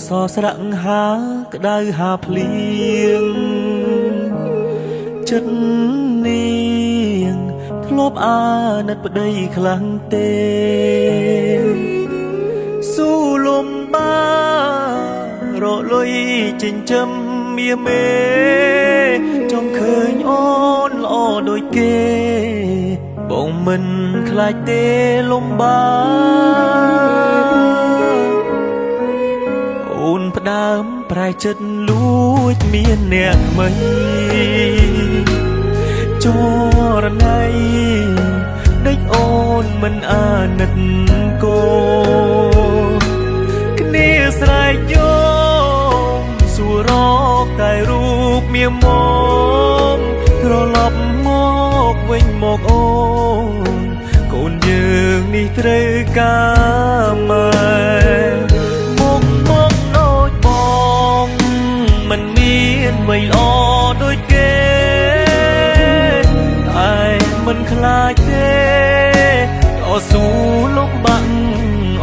សស្រៈហាក្តៅហាភ្លៀងចិត្តនាងធ្លាប់អាណិតប្តីខ្លាំងទេស៊ូលំបារលុយចិញ្ចឹមមាមេចង់ឃើញអូនល្អដូចគេបងមិនខ្លាចទេលំបាអូនផ្ដើមប្រែចិត្តលួចមានអ្នកថ្មីចរណៃដេកអូនមិនអាណិតគោគ្នាស្រែកយោមសួររកតែរូបមាមមត្រឡប់មកវិញមកអូនកូនយើងនេះត្រូវការម៉ែមកដូចបងមិនមានអ្វីល្អដូចគេតែមិនខ្លាចទេតស៊ូលំបាក់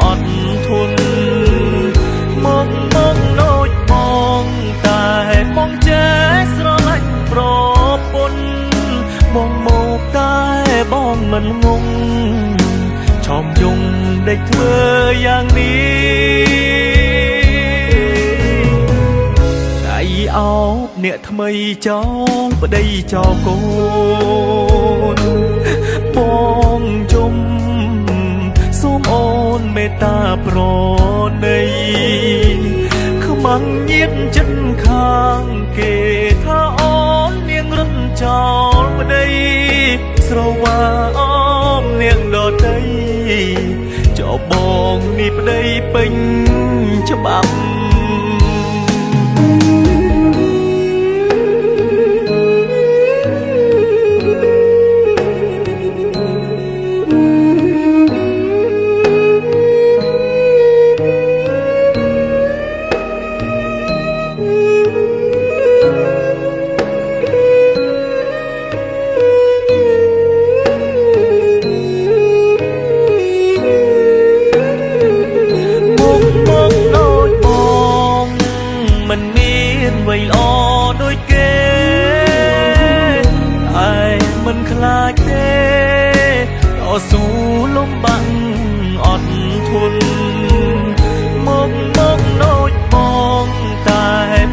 អត់ធន់មកដូចបងតែបងចេះស្រឡាញ់ប្រពន្ធបងមកតែបងមិនងងឆោមយងដេកធ្វើយ៉ាងនេះដៃអោបអ្នកថ្មីចោលប្តីចោលកូនបងជុំសូមអូនមេត្តាប្រណីខ្មាំងញៀតចិត្តខាងគេថាអូននាងរត់ចោលប្តីស្រវាអូមនាងដតីចោលបងនេះប្តីពេញច្បាប់មិនមានអ្វីល្អដូចគេតែមិនខ្លាចទេតស៊ូលំបាក់អត់ធន់មកដូចបងតែ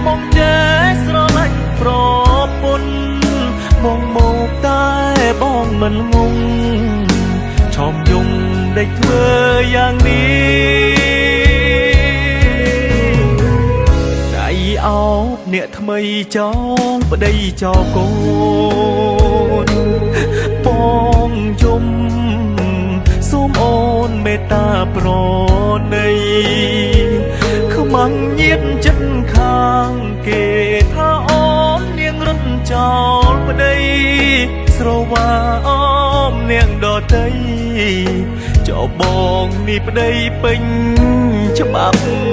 បងចេះស្រឡាញ់ប្រពន្ធបងមកតែបងមិនងងឆោមយងដេកធ្វើយ៉ាងនេះអោបអ្នកថ្មីចោលប្តីចោលកូនបងជុំសូមអូនមេត្តាប្រណីខ្មាំងញៀតចិត្តខាងគេថាអូននាងរត់ចោលប្តីស្រវាអូមនាងដតីចោលបងនេះប្តីពេញច្បាប់